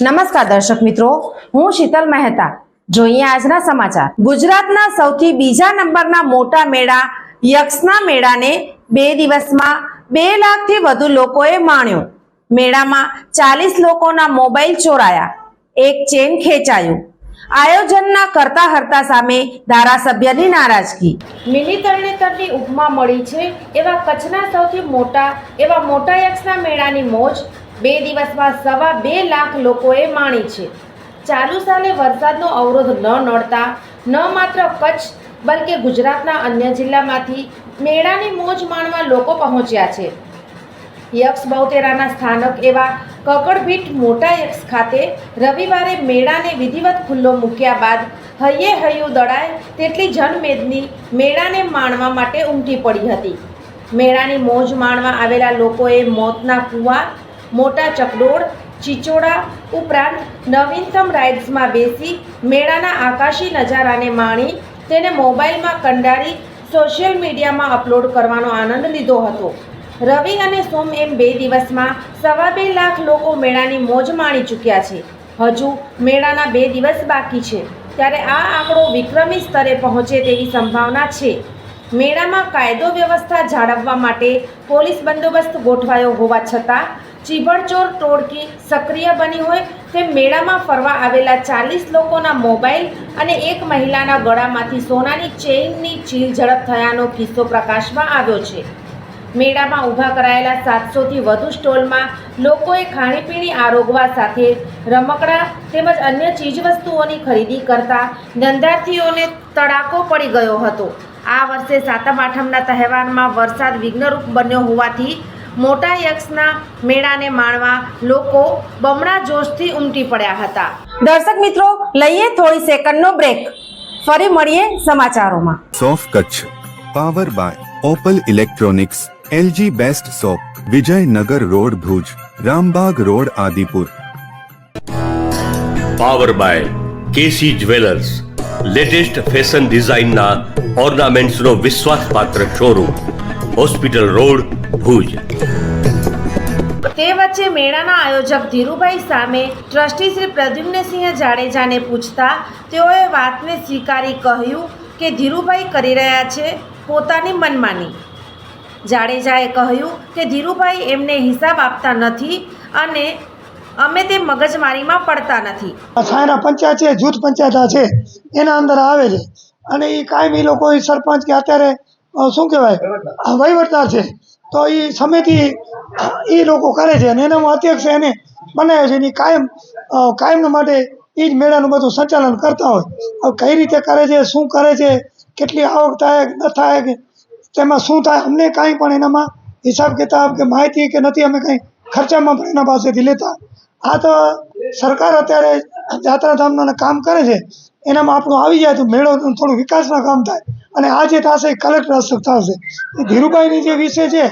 નમસ્કાર દર્શક મિત્રો, હું શીતલ મહેતા. જોઈએ આજના સમાચાર. ગુજરાતના સૌથી બીજા નંબરના મોટા મેળા યક્ષના મેળાને 2 દિવસમાં 2 લાખથી વધુ લોકોએ માણ્યો. મેળામાં 40 લોકોના મોબાઈલ ચોરાયા, એક ચેન ખેંચાયું. આયોજનના કરતા હર્તા સામે ધારાસભ્યની નારાજગી. મિની તરણેતરની ઉપમા મળી છે એવા કચ્છના સૌથી મોટા યક્ષના મેળાની મોજ 2 દિવસમાં 2.25 લાખ લોકોએ માણી છે. ચાલુ સાલે વરસાદનો અવરોધ ન નડતા ન માત્ર કચ્છ બલકે ગુજરાતના અન્ય જિલ્લામાંથી મેળાની મોજ માણવા લોકો પહોંચ્યા છે. યક્ષ બહુતેરાના સ્થાનક એવા કકડભીટ મોટા યક્ષ ખાતે રવિવારે મેળાને વિધિવત ખુલ્લો મૂક્યા બાદ હૈયે હૈયું દળાય તેટલી જનમેદની મેળાને માણવા માટે ઉમટી પડી હતી. મેળાની મોજ માણવા આવેલા લોકોએ મોતના કૂવા, મોટા ચકડોળ, ચીચોડા ઉપરાંત નવીનતમ રાઇડ્સમાં બેસી મેળાના આકાશી નજારાને માણી તેને મોબાઈલમાં કંડારી સોશિયલ મીડિયામાં અપલોડ કરવાનો આનંદ લીધો હતો. રવિ અને સોમ એમ 2 દિવસમાં 2.25 લાખ લોકો મેળાની મોજ માણી ચૂક્યા છે. હજુ મેળાના 2 દિવસ બાકી છે ત્યારે આ આંકડો વિક્રમી સ્તરે પહોંચે તેવી સંભાવના છે. મેળામાં કાયદો વ્યવસ્થા જાળવવા માટે પોલીસ બંદોબસ્ત ગોઠવાયો હોવા છતાં ચીભડચોર ટોળકી સક્રિય બની હોય તેમ મેળામાં ફરવા આવેલા 40 લોકોના મોબાઈલ અને એક મહિલાના ગળામાંથી સોનાની ચેઇનની ચીલ ઝડપ થયાનો કિસ્સો પ્રકાશમાં આવ્યો છે. મેળામાં ઊભા કરાયેલા 700થી વધુ સ્ટોલમાં લોકોએ ખાણીપીણી આરોગવા સાથે રમકડા તેમજ અન્ય ચીજવસ્તુઓની ખરીદી કરતા ધંધાર્થીઓને તડાકો પડી ગયો હતો. આ વર્ષે સાતમ આઠમના તહેવારમાં વરસાદ વિઘ્નરૂપ બન્યો હોવાથી મોટા યક્ષના મેળાને માણવા લોકો બમણા જોશથી ઉમટી પડ્યા હતા. દર્શક મિત્રો, લઈએ થોડી સેકન્ડનો બ્રેક, ફરી મળીએ સમાચારોમાં. સોફ Kutch power by Opal electronics, LG best shop, Vijaynagar road Bhuj, Rambagh road Adipur. Power by KC jewellers, latest fashion ડિઝાઇનના ઓર્નામેન્ટ્સનો વિશ્વાસપાત્ર શોરૂમ, હોસ્પિટલ રોડ ભુજ. તે વચ્ચે મેળાના આયોજક ધીરુભાઈ સામે ટ્રસ્ટી શ્રી પ્રદ્યુમ્નસિંહ જાડેજાને પૂછતા તેઓએ વાતને સ્વીકારી કહ્યું કે ધીરુભાઈ કરી રહ્યા છે પોતાની મનમાની. જાડેજાએ કહ્યું કે ધીરુભાઈ એમને હિસાબ આપતા નથી અને અમે તે મગજમારીમાં પડતા નથી. સાયના પંચાયત છે, જૂથ પંચાયત છે, એના અંદર આવે છે અને એ કાયમી લોકો સરપંચ કે અત્યારે શું કહેવાય વહીવટદાર છે તો એ સમિતિ એ લોકો કરે છે અને એનામાં અધ્યક્ષ એને બનાવે છે. એની કાયમના માટે એ જ મેળાનું બધું સંચાલન કરતા હોય. હવે કઈ રીતે કરે છે, શું કરે છે, કેટલી આવક થાય ન થાય કે તેમાં શું થાય, અમને કાંઈ પણ એનામાં હિસાબ કિતાબ કે માહિતી કે નથી. અમે કંઈ ખર્ચામાં પણ એના પાસેથી લેતા. આ તો સરકાર અત્યારે યાત્રાધામના કામ કરે છે, એનામાં આપણું આવી જાય તો મેળો થોડું વિકાસના કામ થાય અને આ જે થશે એ કલેક્ટર હસ્તક થશે. એ ધીરુભાઈની જે વિષય છે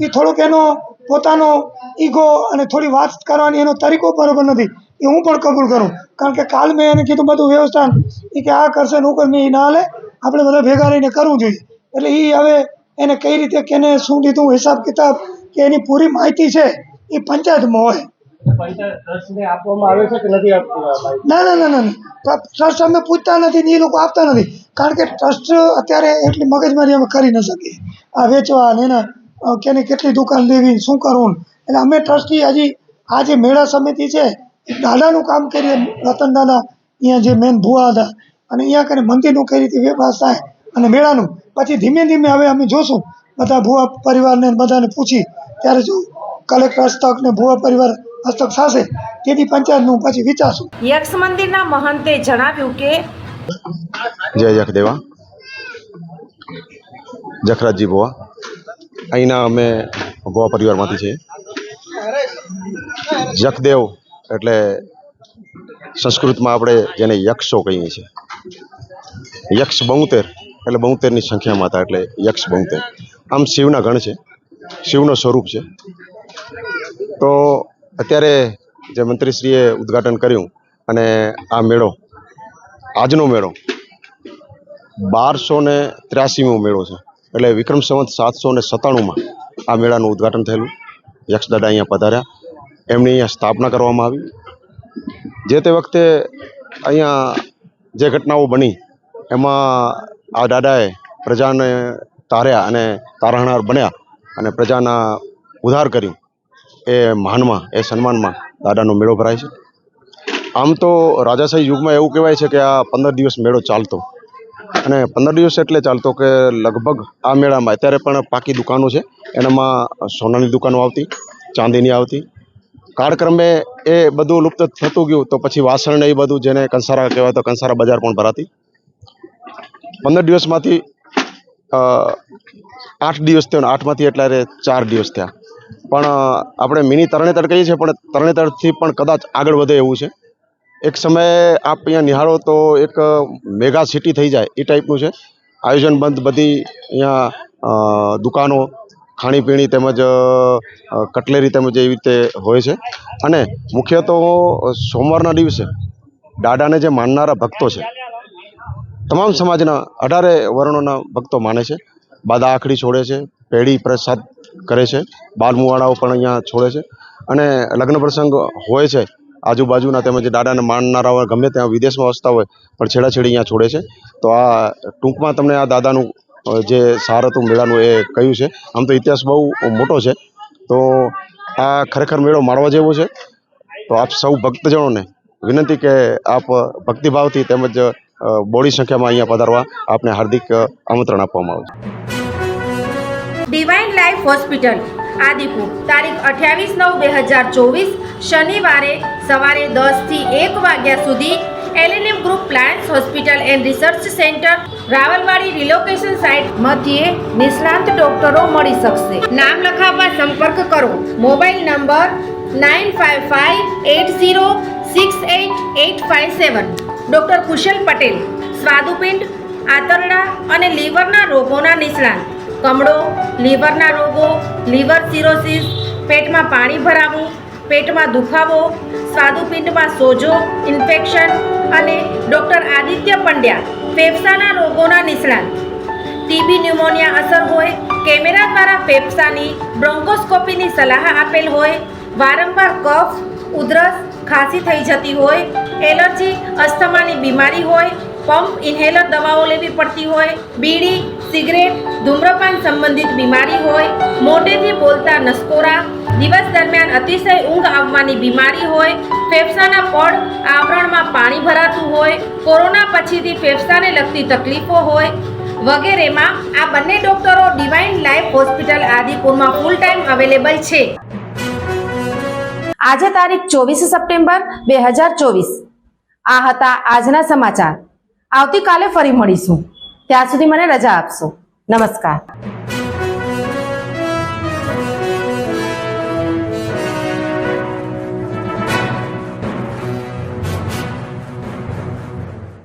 એ થોડોક એનો પોતાનો ઈગો અને થોડી વાત કરવાની એનો તરીકો બરાબર નથી, એ હું પણ કબૂલ કરું. કારણ કે કાલ મેં એને કીધું બધું વ્યવસ્થા એ કે આ કરશે ને ઉપર એ ના હાલે, આપણે બધા ભેગા રહીને કરવું જોઈએ. એટલે એ હવે એને કઈ રીતે કેને શું દીધું હિસાબ કિતાબ કે એની પૂરી માહિતી છે એ પંચાયતમાં હોય. ના, ટ્રસ્ટ અમે પૂછતા નથી ને એ લોકો આપતા નથી. કારણ કે ટ્રસ્ટ અત્યારે એટલી મગજમારી અમે કરી ન શકીએ. આ વેચવા ને એના કેની કેટલી દુકાન લેવી, શું કરવું. એટલે અમે ટ્રસ્ટી હજી આ જે મેળા સમિતિ છે એ દાદાનું કામ કરીએ. રતન દાદા અહીંયા જે મેન ભુવા હતા અને અહીંયા કરીને મંદિરનું કઈ રીતે વ્યવહાર થાય અને મેળાનું પછી ધીમે ધીમે હવે અમે જોશું બધા ભુવા પરિવારને બધાને પૂછી ત્યારે જો કલેક્ટર હસ્તક ને ભુવા પરિવાર હસ્તક થશે તેથી પંચાયતનું પછી વિચારશું. યક્ષ મંદિરના મહંતે જણાવ્યું કે જય જખદેવા, જખરાજજી ભુવા અહીંના અમે ભુવા પરિવારમાંથી છીએ. જખદેવ એટલે સંસ્કૃતમાં આપણે જેને યક્ષો કહીએ છીએ. યક્ષ 72 એટલે 72ની સંખ્યામાં હતા એટલે યક્ષ 72. આમ શિવના ગણ છે, શિવનો સ્વરૂપ છે. તો અત્યારે જે મંત્રીશ્રીએ ઉદ્ઘાટન કર્યું અને આ મેળો, આજનો મેળો 1283મો મેળો છે. એટલે વિક્રમ સંવત 797માં આ મેળાનું ઉદ્ઘાટન થયેલું. યક્ષદાદા અહીંયા પધાર્યા, એમની અહીંયા સ્થાપના કરવામાં આવી. જે તે વખતે અહીંયા જે ઘટનાઓ બની એમાં આ દાદાએ પ્રજાને તાર્યા અને તારણહાર બન્યા અને પ્રજાના ઉદ્ધાર કર્યું. એ માનમાં, એ સન્માનમાં દાદાનો મેળો ભરાય છે. આમ તો રાજાશાહી યુગમાં એવું કહેવાય છે કે આ 15 દિવસ મેળો ચાલતો, અને 15 દિવસ એટલે ચાલતો કે લગભગ આ મેળામાં અત્યારે પણ પાકી દુકાનો છે, એનામાં સોનાની દુકાનો આવતી, ચાંદીની આવતી. કાળક્રમે એ બધું લુપ્ત થતું ગયું તો પછી વાસણ ને એ બધું જેને કંસારા કહેવાય તો કંસારા બજાર પણ ભરાતી. 15 દિવસમાંથી 8 દિવસ થયો ને 8માંથી એટલે 4 દિવસ થયા. પણ આપણે મિની તરણેતર કહીએ છીએ, પણ તરણેતરથી પણ કદાચ આગળ વધે એવું છે. એક સમયે આપ અહીંયા નિહાળો તો એક મેગા સિટી થઈ જાય એ ટાઈપનું છે. આયોજનબંધ બધી અહીંયા દુકાનો, ખાણીપીણી તેમજ કટલેરી તેમજ એવી રીતે હોય છે. અને મુખ્ય તો સોમવારના દિવસે દાદાને જે માનનારા ભક્તો છે, તમામ સમાજના 18 વર્ણોના ભક્તો માને છે. બાદા આખડી છોડે છે, પેઢી પ્રસાદ કરે છે, બાલમુવાડાઓ પણ અહીંયા છોડે છે. અને લગ્ન પ્રસંગ હોય છે આજુબાજુના, તેમજ દાદાને માનનારાઓ ગમે ત્યાં વિદેશમાં વસતા હોય પણ છેડાછેડી અહીંયા છોડે છે. તો આ ટૂંકમાં તમને આ દાદાનું જે સાર હતું મેળાનું એ કહ્યું છે. આમ તો ઇતિહાસ બહુ મોટો છે. તો આ ખરેખર મેળો માણવા જેવો છે. તો આપ સૌ ભક્તજનોને વિનંતી કે આપ ભક્તિભાવથી તેમજ બોડી સંખ્યામાં અહીંયા પધારવા આપને હાર્દિક આમંત્રણ આપવામાં આવે છે. ડિવાઇન લાઈફ હોસ્પિટલ આદિપુર તારીખ 28/9/2024 શનિવારે સવારે 10 થી 1 વાગ્યા સુધી LNM group plans hospital and research centre Rawalwadi relocation site મધ્યે નિષ્ણાંત ડોક્ટરો મળી શકશે. નામ લખાવવા સંપર્ક કરો. Mobile number 9558068857. ડોક્ટર કુશલ પટેલ, સ્વાદુપિંડ, આંતરડા અને લીવરના રોગોના નિષ્ણાંત. કમળો, લીવરના રોગો, લીવર સિરોસિસ, પેટમાં પાણી ભરાવું, પેટમાં દુખાવો, સ્વાદુપિંડમાં સોજો, ઇન્ફેક્શન. અને ડૉક્ટર આદિત્ય પંડ્યા, ફેફસાના રોગોના નિષ્ણાંત. ટીબી ન્યુમોનિયા અસર હોય, કેમેરા દ્વારા ફેફસાની બ્રોન્કોસ્કોપીની સલાહ આપેલ હોય, વારંવાર કફ, ઉધરસ, ખાંસી થઈ જતી હોય, એલર્જી, અસ્થમાની બીમારી હોય, પંપ ઇન્હેલર દવાઓ લેવી પડતી હોય, બીડી, સિગરેટ, ધૂમ્રપાન સંબંધિત બીમારી હોય, મોઢેથી બોલતા નસકોરા, દિવસ દરમિયાન અતિશય ઊંઘ આવવાની બીમારી હોય, ફેફસાના પડ આવરણમાં પાણી ભરાતું હોય, કોરોના પછીથી ફેફસાને લગતી તકલીફો હોય વગેરેમાં આ બંને ડોક્ટરો ડિવાઇન લાઈફ હોસ્પિટલ આદિપુરમાં ફૂલ ટાઈમ અવેલેબલ છે. આજે તારીખ 24 સપ્ટેમ્બર 2024. આ હતા આજના સમાચાર. આવતીકાલે ફરી મળીશું. ત્યાં સુધી મને રજા આપશો. નમસ્કાર.